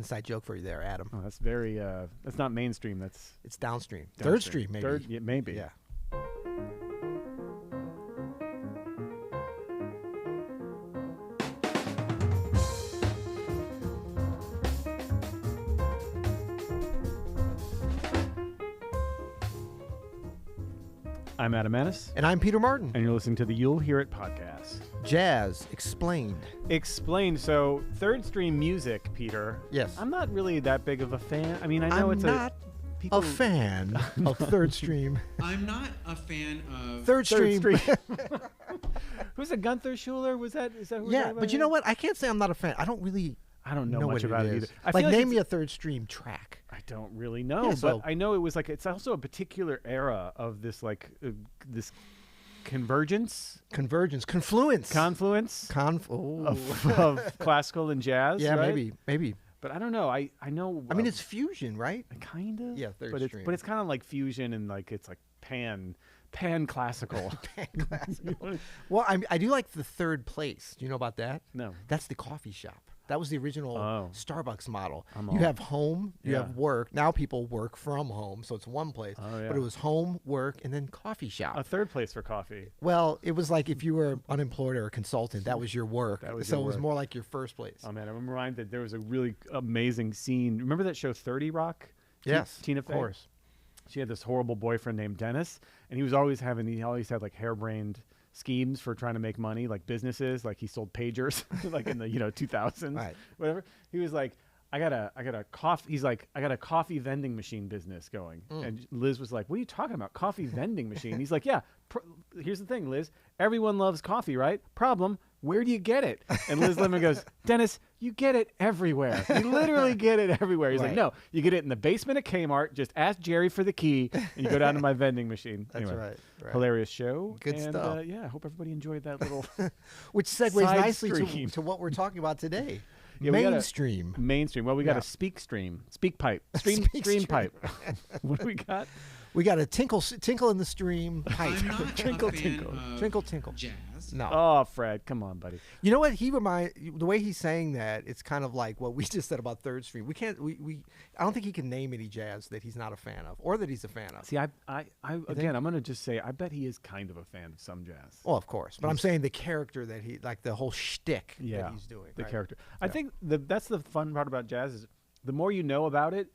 inside joke for you there, Adam. Oh, that's very. That's not mainstream. It's downstream. Downstream. Third stream, maybe. Third, yeah, maybe. Yeah. I'm Adam Maness. And I'm Peter Martin. And you're listening to the You'll Hear It podcast. Jazz Explained. Explained. So, third stream music, Peter. Yes. I'm not really that big of a fan. I mean, I know it's not a fan of third stream. I'm not a fan of third stream. Who's a Gunther Schuller? Is that who we're Yeah, talking but about you know what? I can't say I'm not a fan. I don't know much about it either. I Like, feel name me a third stream track. I don't really know, Yeah, so- but I know it was like it's also a particular era of this this confluence of classical and jazz. Yeah, right? maybe. But I don't know. I know. I mean, it's fusion, right? Kind of. Yeah, third stream. But it's kind of like fusion and like it's like pan classical. Classical. Well, I do like the third place. Do you know about that? No. That's the coffee shop. That was the original Starbucks model. You have home, you have work. Now people work from home, so it's one place. Oh, yeah. But it was home, work, and then coffee shop. A third place for coffee. Well, it was like if you were unemployed or a consultant, that was your work. That was so your it was work. more like your first place. Oh man, I'm reminded there was a really amazing scene. Remember that show 30 Rock? Yes, Tina Fey. Of course. She had this horrible boyfriend named Dennis, and he always had like harebrained schemes for trying to make money, like businesses, like he sold pagers, like in the 2000s, Right. whatever. He was like, I got a coffee. He's like, I got a coffee vending machine business going, and Liz was like, what are you talking about, coffee vending machine? He's like, yeah. Here's the thing, Liz. Everyone loves coffee, right? Problem. Where do you get it? And Liz Lemon goes, Dennis, you get it everywhere. You literally get it everywhere. He's like, no, you get it in the basement of Kmart. Just ask Jerry for the key, and you go down to my vending machine. That's anyway, right. Hilarious show. Good and, stuff. Yeah, I hope everybody enjoyed that little Which segues side nicely stream. to what we're talking about today. Yeah, we got a- Mainstream. Mainstream. Well, we got Yeah. a speak pipe. Stream Stream. pipe. What do we got? We got a tinkle in the stream pipe. I'm not Tinkle, a fan tinkle. of Tinkle. jazz. No. Oh, Fred, come on, buddy. You know what? The way he's saying that, it's kind of like what we just said about third stream. I don't think he can name any jazz that he's not a fan of or that he's a fan of. See, I'm going to just say, I bet he is kind of a fan of some jazz. Well, of course. But I'm saying the character that like the whole shtick Yeah, that he's doing. the right? character. I think that's the fun part about jazz is the more you know about it,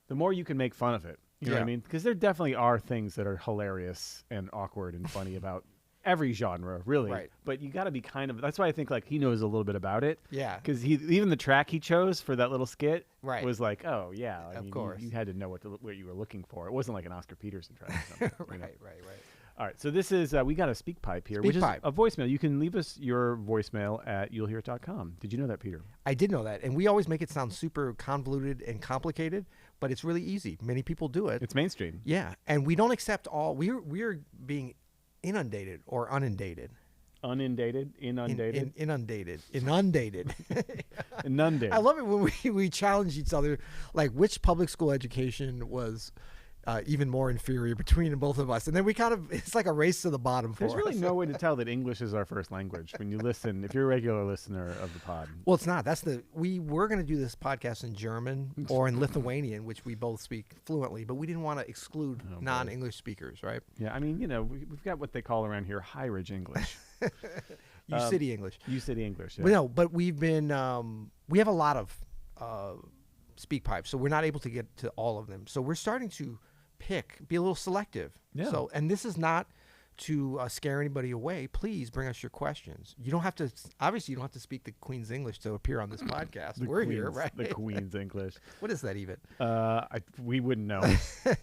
the more you can make fun of it. You know what I Yeah. mean? Because there definitely are things that are hilarious and awkward and funny about every genre, really. Right. But you got to be that's why I think like he knows a little bit about it. Yeah. Because even the track he chose for that little skit Right. was like, oh yeah, I Of mean, course. you had to know what you were looking for. It wasn't like an Oscar Peterson track. Or something, you know? Right. All right, so this is we got a speak pipe here, Speak which pipe. is a voicemail. You can leave us your voicemail at you'llhearit.com. Did you know that, Peter? I did know that. And we always make it sound super convoluted and complicated, but it's really easy. Many people do it. It's mainstream. Yeah. And we don't accept all. We're being inundated or inundated. Inundated. Inundated. Inundated. I love it when we challenge each other, like which public school education was even more inferior between both of us, and then it's like a race to the bottom for There's us. really no way to tell that English is our first language when you listen. If you're a regular listener of the pod, Well, it's not. We were going to do this podcast in German or in Lithuanian, which we both speak fluently, but we didn't want to exclude non-English speakers, right? yeah, I mean, we've got what they call around here high ridge English, City English. U-City English. Yeah. But no, but we've been we have a lot of speak pipes, so we're not able to get to all of them. So we're starting to be a little selective. Yeah. So, and this is not to scare anybody away. Please bring us your questions. You don't have to. Obviously, you don't have to speak the Queen's English to appear on this podcast. We're here, right? The Queen's English. What is that even? We wouldn't know.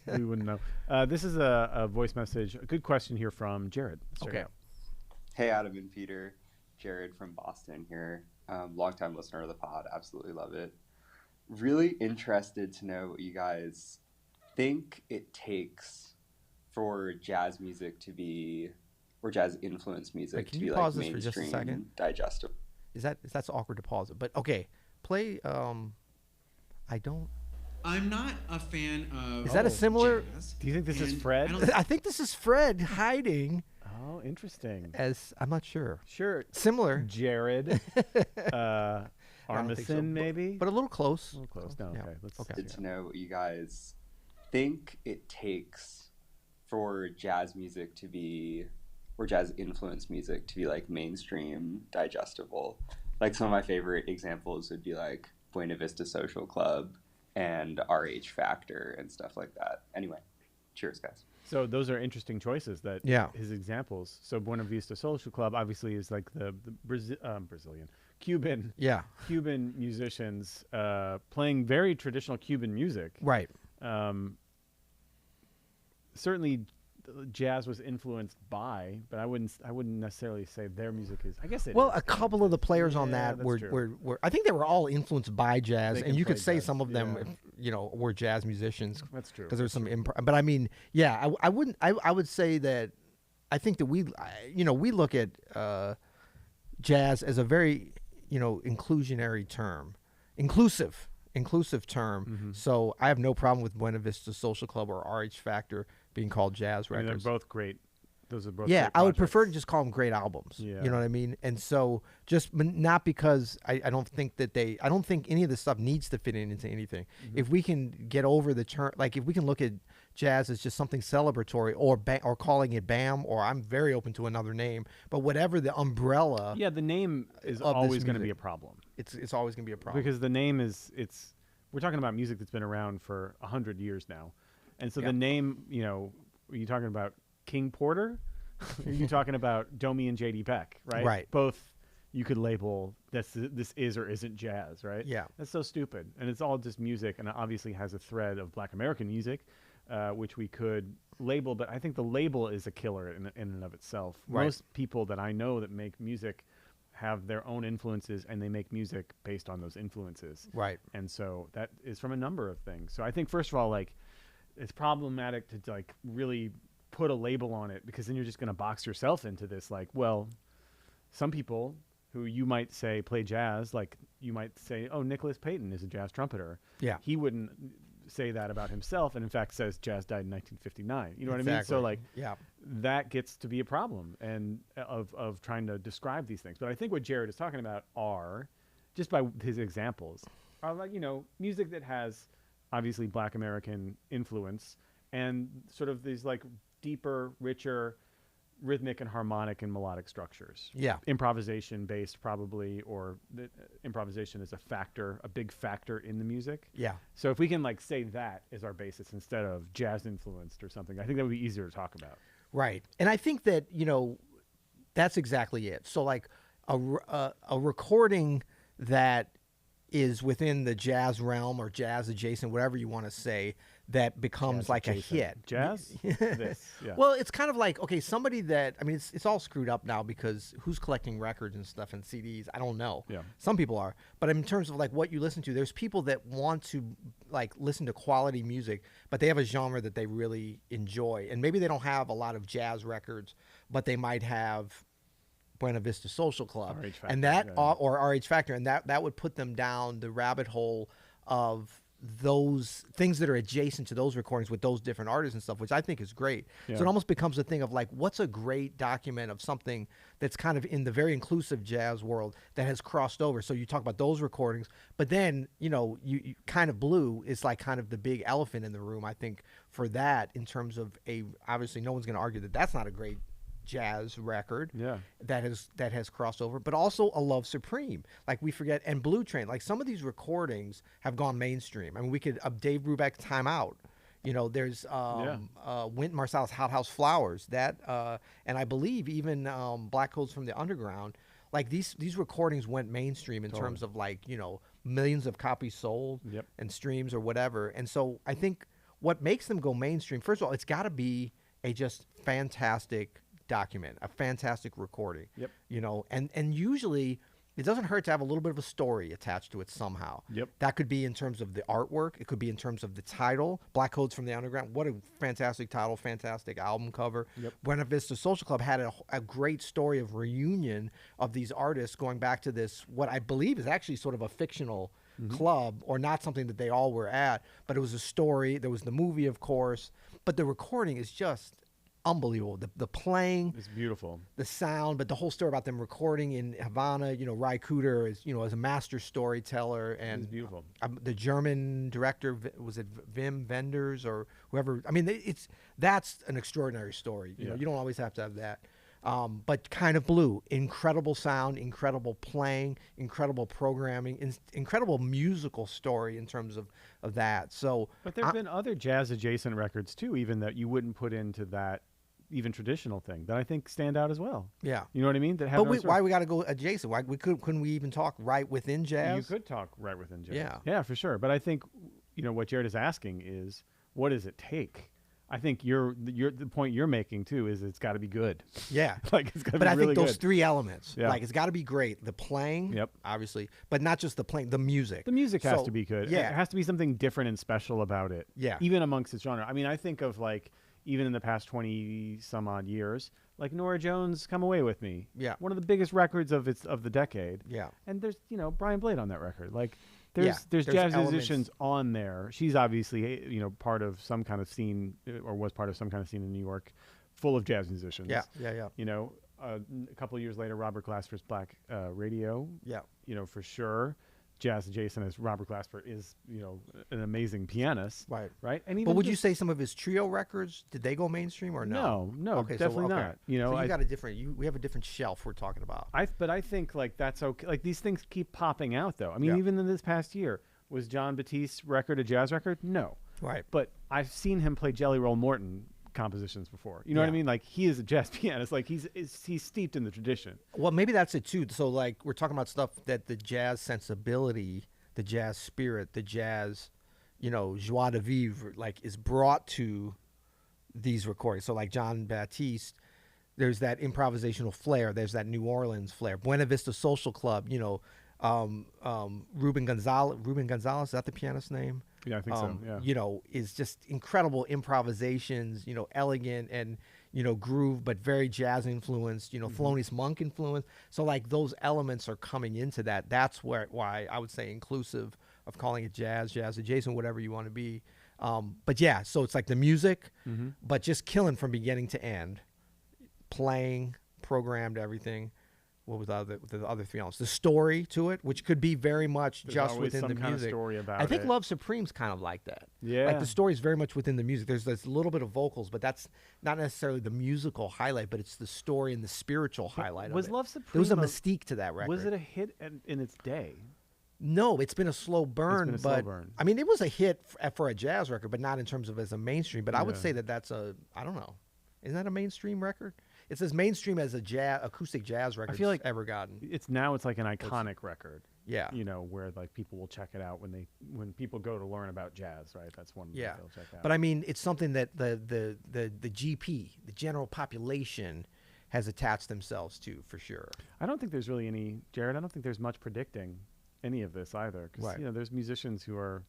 We wouldn't know. This is a voice message. A good question here from Jared. Let's check it out. Hey, Adam and Peter. Jared from Boston here. Longtime listener of the pod. Absolutely love it. Really interested to know what you guys think it takes for jazz music to be, or jazz influenced music Wait, to can be you like pause this for just a mainstream, second? digestible. That's so awkward to pause it. But okay, play. I don't. I'm not a fan of. Is that a similar? jazz, Do you think this is and Fred? I don't- I think this is Fred hiding. Oh, interesting. As I'm not sure. Sure. Similar. Jared. I don't think so. Armisen, maybe? But a little close. A little close. No, Yeah. okay. Let's Okay. Good to know what you guys think it takes for jazz music to be, or jazz influenced music to be like mainstream digestible. Like some of my favorite examples would be like Buena Vista Social Club and RH Factor and stuff like that. Anyway, cheers, guys. So those are interesting choices that Yeah. his examples. So Buena Vista Social Club obviously is like the Brazilian, Cuban Yeah. Cuban musicians playing very traditional Cuban music. Right. Certainly jazz was influenced by, but I wouldn't necessarily say their music is. I guess it Well, is. a couple of the players on Yeah, that that's were, true. were I think they were all influenced by jazz, They and can you could play say jazz, some of them, yeah. were jazz musicians. That's true. Because there's some but I mean, yeah, I wouldn't. I would say that I think that we look at jazz as a very inclusionary term, inclusive term. Mm-hmm. So I have no problem with Buena Vista Social Club or RH Factor being called jazz I mean, records. they're both great. Those are both. Yeah, great I would prefer to projects. just call them great albums. Yeah. You know what I mean? And so not because I don't think that I don't think any of this stuff needs to fit into anything. Mm-hmm. If we can get over the term, like if we can look at jazz as just something celebratory or calling it BAM, or I'm very open to another name, but whatever the umbrella, Yeah, the name is of this always going to be music. a problem it's always going to be a problem. because the name is we're talking about music that's been around for 100 years now, and so Yeah. the name, are you talking about King Porter? Are you talking about Domi and J.D. Peck? Right. Right. Both you could label this is or isn't jazz, right? Yeah. That's so stupid, and it's all just music, and it obviously has a thread of Black American music, which we could label, but I think the label is a killer in and of itself. Right. Most people that I know that make music have their own influences, and they make music based on those influences. Right. And so that is from a number of things. So I think first of all, like, it's problematic to like really put a label on it, because then you're just going to box yourself into this. Like, well, some people who you might say play jazz, like you might say, oh, Nicholas Payton is a jazz trumpeter. Yeah. He wouldn't say that about himself, and in fact says jazz died in 1959. You know what I mean? So Exactly. like, yeah. that gets to be a problem, and of trying to describe these things. But I think what Jared is talking about are, just by his examples, are like, music that has obviously Black American influence and sort of these like deeper, richer rhythmic and harmonic and melodic structures. Yeah. Improvisation based probably, or improvisation is a big factor in the music. Yeah. So if we can like say that is our basis instead of jazz influenced or something, I think that would be easier to talk about. Right. And I think that, that's exactly it. So like a recording that is within the jazz realm or jazz adjacent, whatever you want to say, that becomes Jazz like adjacent. a hit. Jazz? This, yeah. Well, it's kind of like, okay, somebody that, I mean, it's all screwed up now because who's collecting records and stuff and CDs? I don't know. Yeah. Some people are. But in terms of like what you listen to, there's people that want to like listen to quality music, but they have a genre that they really enjoy. And maybe they don't have a lot of jazz records, but they might have Buena Vista Social Club, RH Factor, and that yeah. or RH Factor, and that would put them down the rabbit hole of those things that are adjacent to those recordings with those different artists and stuff, which I think is great. Yeah. So it almost becomes a thing of like, what's a great document of something that's kind of in the very inclusive jazz world that has crossed over. So you talk about those recordings, but then, you Kind of Blue is like kind of the big elephant in the room, I think, for that, in terms of obviously no one's going to argue that that's not a great jazz record that has crossed over, but also A Love Supreme, like we forget, and Blue Train. Like some of these recordings have gone mainstream. I mean, we could Dave Brubeck's Time Out. There's Wynton Marsali's Hot House Flowers, that and I believe even Black Codes from the Underground. Like these recordings went mainstream in terms of like millions of copies sold and streams or whatever. And so I think what makes them go mainstream, first of all, it's got to be a just fantastic document, a fantastic recording. And usually it doesn't hurt to have a little bit of a story attached to it somehow. That could be in terms of the artwork, it could be in terms of the title. Black Codes from the Underground, what a fantastic title, fantastic album cover. Buena Vista Social Club had a great story of reunion of these artists going back to this, what I believe is actually sort of a fictional club, or not something that they all were at, but it was a story. There was the movie, of course, but the recording is just unbelievable. The playing, It's beautiful. the sound, but the whole story about them recording in Havana. Ry Cooder is as a master storyteller, and It's beautiful. the German director, was it Wim Wenders or whoever? I mean, that's an extraordinary story. You don't always have to have that. But Kind of Blue, incredible sound, incredible playing, incredible programming, incredible musical story in terms of that. So, But there have been other jazz adjacent records too, even that you wouldn't put into that even traditional thing that I think stand out as well. yeah. You know what I mean? That have But no sort why of- we got to go adjacent? Why couldn't we even talk right within jazz? You could talk right within jazz. Yeah. Yeah, for sure. But I think what Jared is asking is, what does it take? I think the point you're making too is it's got to be good. Yeah. Like it's got to But be I really think those good. three elements, Yeah. like it's got to be great. The playing, Yep. obviously, but not just the playing, the music. The music has So, to be good. Yeah. There has to be something different and special about it. Yeah. Even amongst its genre. I mean, I think of even in the past 20 some odd years, like Norah Jones' Come Away With Me. Yeah. One of the biggest records of the decade. Yeah. And there's, Brian Blade on that record. Like Yeah, there's there's jazz elements. musicians on there. She's obviously, part of some kind of scene or was part of some kind of scene in New York full of jazz musicians. Yeah. Yeah. Yeah. A couple of years later, Robert Glasper's Black Radio. Yeah. For sure. Jazz adjacent as Robert Glasper is, an amazing pianist. Right. Right. And even But would you just- say some of his trio records, did they go mainstream or no? No, Okay, definitely okay. not. So you I, got a different. We have a different shelf we're talking about. but I think that's okay. Like these things keep popping out though. I mean, Yeah. even in this past year, was John Batiste's record a jazz record? No. Right. But I've seen him play Jelly Roll Morton compositions before. You know what I Yeah. mean? Like he is a jazz pianist. Like he's steeped in the tradition. Well, maybe that's it too. So like we're talking about stuff that the jazz sensibility, the jazz spirit, the jazz, joie de vivre, like is brought to these recordings. So like John Batiste, there's that improvisational flair. There's that New Orleans flair. Buena Vista Social Club, Ruben Gonzalez, is that the pianist's name? Yeah, I think so. Yeah. Is just incredible improvisations, elegant and, groove, but very jazz influenced, Thelonious Monk influence. So like those elements are coming into that. That's why I would say inclusive of calling it jazz adjacent, whatever you want to be. But yeah, so it's like the music, but just killing from beginning to end, playing, programmed everything. What was the other three elements? The story to it, which could be very much There's just always within some the kind music. of story about I think it. Love Supreme's kind of like that. Yeah. Like the story is very much within the music. There's this little bit of vocals, but that's not necessarily the musical highlight, but it's the story and the spiritual highlight was of it. Love There was a Supreme mystique to that record. Was it a hit in its day? No, it's been a slow burn. been a slow but burn. I mean, it was a hit for a jazz record, but not in terms of as a mainstream. But I would Yeah. say that's I don't know. Isn't that a mainstream record? It's as mainstream as a acoustic jazz record feel like ever gotten. It's like an iconic record. Yeah. Where like people will check it out when people go to learn about jazz, right? That's one Yeah, they'll check out. but I mean, it's something that the GP, the general population, has attached themselves to for sure. I don't think there's really Jared. I don't think there's much predicting any of this either, because Right. there's musicians who are,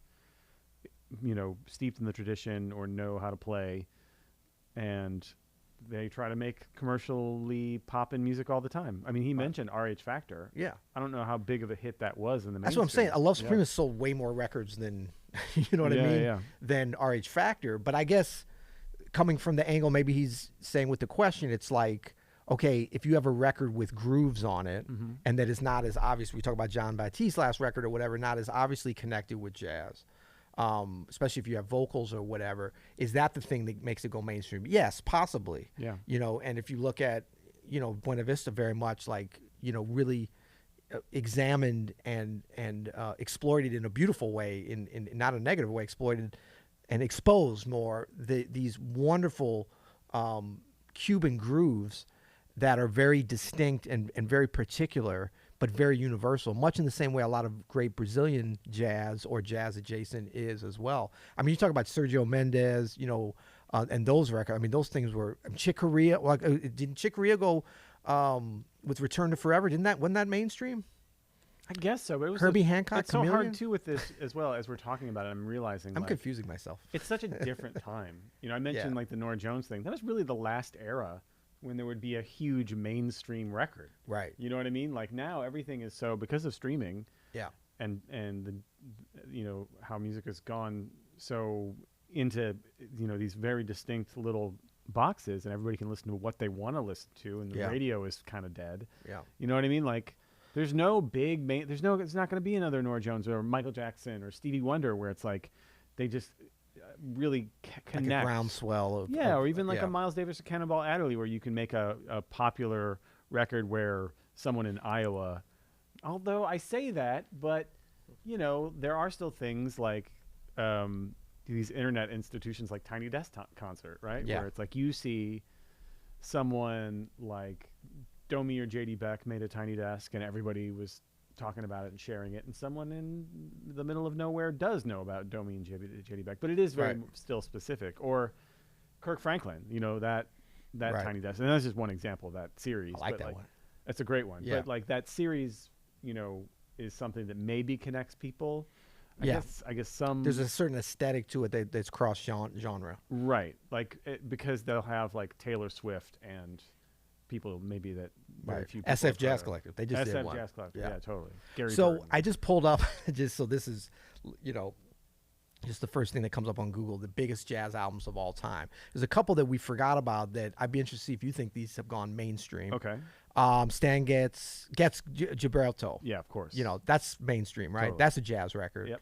steeped in the tradition or know how to play, and they try to make commercially poppin' music all the time. I mean, he mentioned RH Factor. Yeah, I don't know how big of a hit that was in the that's what I'm saying. mainstream. I Love Supreme Yeah. has sold way more records than you know what I Yeah, mean yeah. than RH Factor. But I guess coming from the angle, maybe he's saying with the question, it's like, okay, if you have a record with grooves on it, Mm-hmm. and that is not as obvious. We talk about John Batiste's last record or whatever, not as obviously connected with jazz. Especially if you have vocals or whatever, is that the thing that makes it go mainstream? Yes, possibly. Yeah. And if you look at, Buena Vista very much like, really examined and exploited in a beautiful way, in not a negative way, exploited and exposed more these wonderful Cuban grooves that are very distinct and very particular, but very universal, much in the same way a lot of great Brazilian jazz or jazz adjacent is as well. I mean, you talk about Sergio Mendes, and those records. I mean, those things were Chick Corea. Like, didn't Chick Corea go with Return to Forever? Wasn't that mainstream? I guess so. But it was Herbie Hancock, It's so Chameleon? hard too with this as well as we're talking about it. I'm realizing I'm like, confusing myself. it's such a different time. I mentioned Yeah. like the Norah Jones thing. That was really the last era when there would be a huge mainstream record. Right. You know what I mean? Like now everything is so because of streaming Yeah. and the how music has gone so into these very distinct little boxes, and everybody can listen to what they want to listen to, and the Yeah. radio is kind of dead. Yeah. You know what I mean? Like, there's no big it's not going to be another Norah Jones or Michael Jackson or Stevie Wonder where it's like they just really connect. Like a groundswell of or even like yeah. a Miles Davis or Cannonball Adderley, where you can make a popular record where someone in Iowa, although I say that, but there are still things like these internet institutions like Tiny Desk Concert, right? Yeah. Where it's like you see someone like Domi or JD Beck made a Tiny Desk and everybody was talking about it and sharing it, and someone in the middle of nowhere does know about Domi and JD Beck, but it is very Right. still specific. Or Kirk Franklin, that Right. Tiny Desk, and that's just one example of that series. I like but that one. It's a great one. Yeah. But like that series, is something that maybe connects people. Yeah. I guess some There's a certain aesthetic to it that's cross genre. right, like because they'll have like Taylor Swift and people maybe that very few people SF have Jazz heard of. Collective. They just did SF one. Jazz Collective. Yeah. Yeah, totally. Gary So Burton. I just pulled up just so this is, just the first thing that comes up on Google, the biggest jazz albums of all time. There's a couple that we forgot about that I'd be interested to see if you think these have gone mainstream. Okay. Stan Getz Gilberto. Yeah, of course. That's mainstream, right? Totally. That's a jazz record. Yep.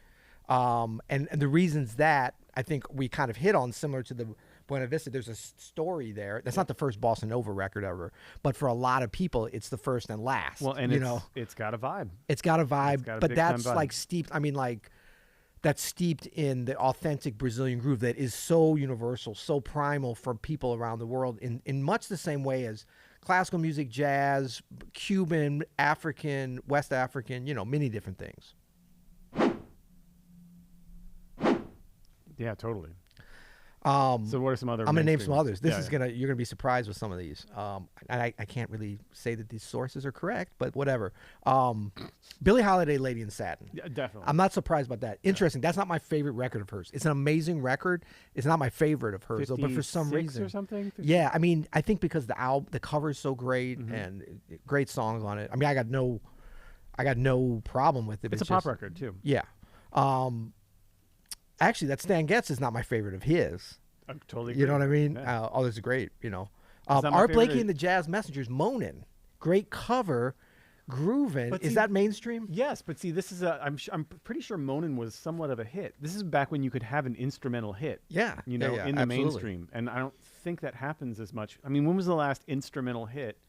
And the reasons that I think we kind of hit on, similar to the Buena Vista, there's a story there. That's not the first Bossa Nova record ever, but for a lot of people, it's the first and last. Well, and it's got a vibe. It's got a vibe, got a but big-time that's vibe. like steeped. I mean, like that's steeped in the authentic Brazilian groove that is so universal, so primal for people around the world. In much the same way as classical music, jazz, Cuban, African, West African. Many different things. Yeah, totally. So So what are some other? I'm gonna name mainstream some ones? others. This Yeah, is yeah. you're gonna be surprised with some of these. And I can't really say that these sources are correct, but whatever. Billie Holiday, Lady in Satin. Yeah, definitely. I'm not surprised about that. Interesting. That's not my favorite record of hers. It's an amazing record. It's not my favorite of hers, though, but for some 56 reason, or something. yeah. I mean, I think because the cover is so great Mm-hmm. and great songs on it. I mean, I got no problem with it. It's a pop record too. Yeah. Actually, that Stan Getz is not my favorite of his. I totally. You know what I agree. mean? Yeah. Oh, this is great. not my Art Blakey favorite. and the Jazz Messengers, Moanin'. Great cover, groovin'. But Is see- that mainstream? Yes, but see, this is I'm pretty sure Monin was somewhat of a hit. This is back when you could have an instrumental hit. Yeah. in yeah, the absolutely. mainstream, and I don't think that happens as much. I mean, when was the last instrumental hit?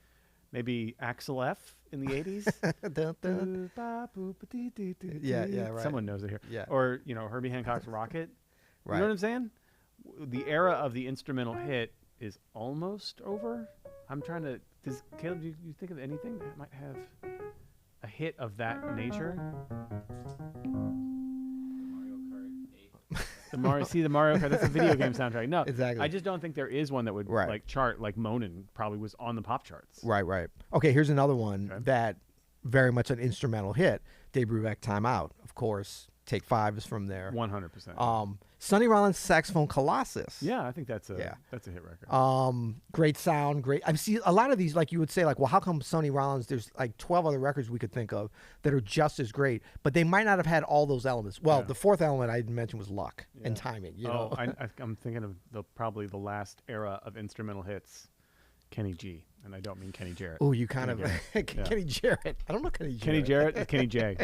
Maybe Axel F in the 80s. Dun, dun. Yeah, right. Someone knows it here. Yeah. Or Herbie Hancock's Rocket. You Right. know what I'm saying? The era of the instrumental hit is almost over. I'm trying to. Does Caleb? Do you think of anything that might have a hit of that nature? The Mario Kart. That's a video game soundtrack. No, Exactly. I just don't think there is one that would Right. like chart like Monin probably was on the pop charts. Right. Okay, here's another one Okay. that very much an instrumental hit. Dave Brubeck, Time Out. Of course, Take 5 is from there. 100%. Sonny Rollins' saxophone Colossus. Yeah, I think that's a Yeah. hit record. Great sound, great. I see a lot of these, like you would say, like, well, how come Sonny Rollins? There's like 12 other records we could think of that are just as great, but they might not have had all those elements. Well, Yeah. the fourth element I didn't mention was luck and Yeah. timing. You know, I'm thinking of probably the last era of instrumental hits, Kenny G, and I don't mean Kenny Jarrett. oh, you kind Kenny of Jarrett. Yeah. Kenny Jarrett. I don't know Kenny Jarrett. Kenny Jarrett is Kenny J.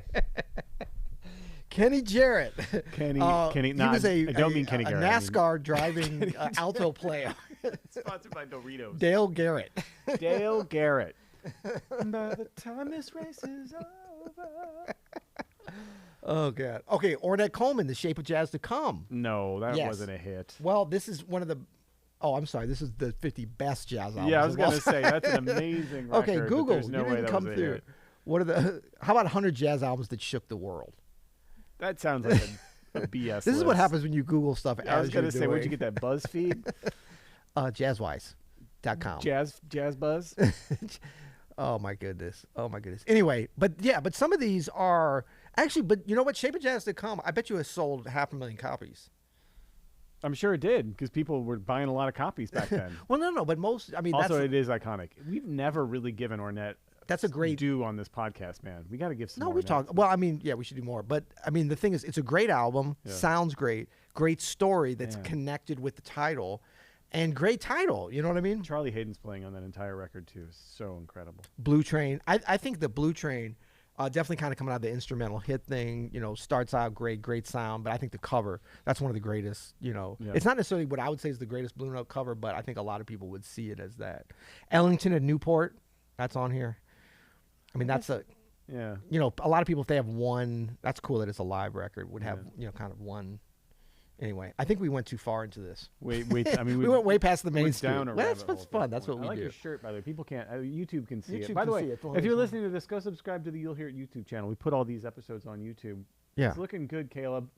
Kenny Jarrett. Kenny. He No, was I don't mean Kenny a Garrett. I mean- NASCAR driving alto player. Sponsored by Doritos. Dale Garrett. Dale Garrett. By the time this race is over. Oh God. Okay, Ornette Coleman, The Shape of Jazz to Come. No, that Yes. wasn't a hit. Well, this is one of the. Oh, I'm sorry. This is the 50 best jazz albums. Yeah, I was of all gonna say that's an time. amazing record. Okay, but Google. There's no you way didn't that come was a through. hit. What are the? How about 100 jazz albums that shook the world? That sounds like a BS. This is what list. happens when you Google stuff. I was as gonna you're say, where'd you doing. get that BuzzFeed? Jazzwise.com. Jazz Buzz. Oh my goodness. Anyway, but some of these are actually. But you know what? Shape of Jazz to Come. I bet you it sold 500,000 copies. I'm sure it did because people were buying a lot of copies back then. Well, no, but most. I mean, Also, that's it is iconic. We've never really given Ornette a great. due on this podcast, man. We got to give some. No, more we've Ornette. talked. Well, I mean, yeah, we should do more. But I mean, the thing is, it's a great album. Yeah. Sounds great. Great story that's Yeah. connected with the title, and great title. You know what I mean? Charlie Hayden's playing on that entire record too. So incredible. Blue Train. I think the Blue Train definitely kind of coming out of the instrumental hit thing. You know, starts out great sound, but I think the cover, that's one of the greatest. You know, it's not necessarily what I would say is the greatest Blue Note cover, but I think a lot of people would see it as that. Ellington and Newport, that's on here. I mean, that's a. Yeah. You know, a lot of people, if they have one, that's cool that it's a live record, would have, you know, kind of one. Anyway, I think we went too far into this. Wait. I mean, we went way past the main went street. down a Well, rabbit that's hole fun. at That's this what point. we I like do. your shirt, by the way. People can't. YouTube can see YouTube it. By the can way, see it. It's one if of you're those listening to this, go subscribe to the You'll Hear It YouTube channel. We put all these episodes on YouTube. Yeah. It's looking good, Caleb.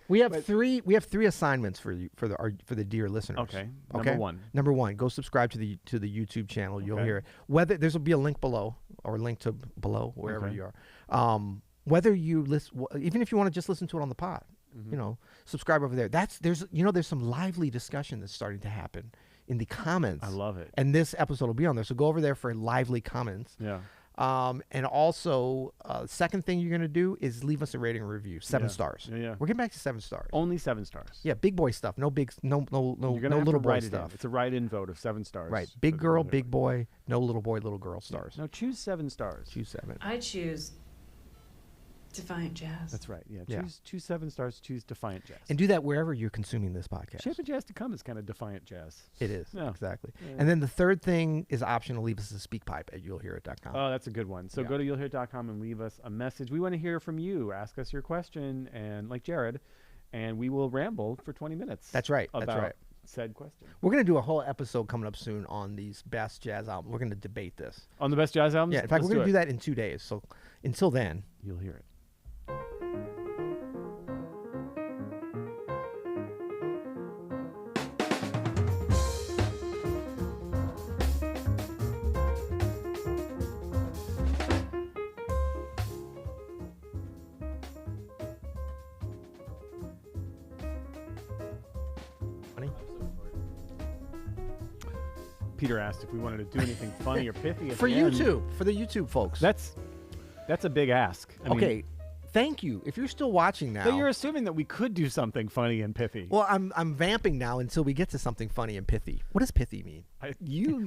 We have three assignments for you for the dear listeners. Okay. Okay. Number one, go subscribe to the YouTube channel. You'll Okay. hear it. Whether there's will be a link below or a link to below wherever Okay. you are. Whether you listen, even if you want to just listen to it on the pod, you know, subscribe over there. There's some lively discussion that's starting to happen in the comments. I love it. And this episode will be on there, so go over there for lively comments. Yeah. And also, second thing you're gonna do is leave us a rating and review. 7 stars. Yeah. We're getting back to 7 stars. Only 7 stars. Yeah, big boy stuff. No big, no You're gonna have little to boy write it in. stuff. It's a write-in vote of 7 stars. Right, big girl, Everybody. big boy. No little boy, little girl stars. No, choose 7 stars. Choose 7. I choose Defiant Jazz. That's right. Yeah. Yeah. Choose 7 stars. Choose Defiant Jazz. And do that wherever you're consuming this podcast. Shape of Jazz to Come is kind of Defiant Jazz. It is, Yeah. exactly. Yeah. And then the third thing is optional. Leave us a speak pipe at you'llhearit.com. Oh, that's a good one. So Yeah. go to you'llhear.com and leave us a message. We want to hear from you. Ask us your question, and like Jared, and we will ramble for 20 minutes. That's right. About That's right. said question. We're going to do a whole episode coming up soon on these best jazz albums. We're going to debate this. On the best jazz albums? Yeah, in fact, Let's we're going to do it. that in 2 days. So until then. You'll hear it. Funny? Peter asked if we wanted to do anything funny or pithy at For the end. YouTube. For the YouTube folks. That's a big ask. I mean, okay. Thank you. If you're still watching now. but you're assuming that we could do something funny and pithy. Well, I'm vamping now until we get to something funny and pithy. What does pithy mean?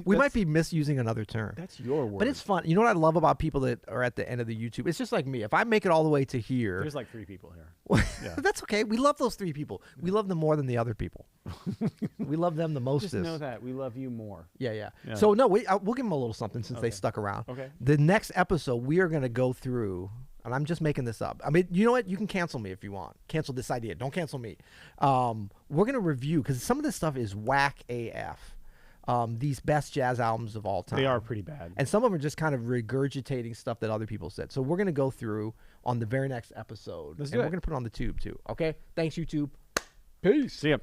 We might be misusing another term. That's your word. But it's fun. You know what I love about people that are at the end of the YouTube? It's just like me. If I make it all the way to here, There's like 3 people here. Yeah. that's okay. We love those 3 people. We love them more than the other people. We love them the most. Just know that we love you more. Yeah. Yeah. So no, we'll give them a little something since they Okay. stuck around. Okay. The next episode, we are going to go through, and I'm just making this up. I mean, you know what? You can cancel me if you want. Cancel this idea. Don't cancel me. We're going to review, because some of this stuff is whack AF. These best jazz albums of all time. They are pretty bad. And some of them are just kind of regurgitating stuff that other people said. So we're going to go through on the very next episode. Let's and do we're it. going to put it on the tube too. Okay? Thanks, YouTube. Peace. See ya.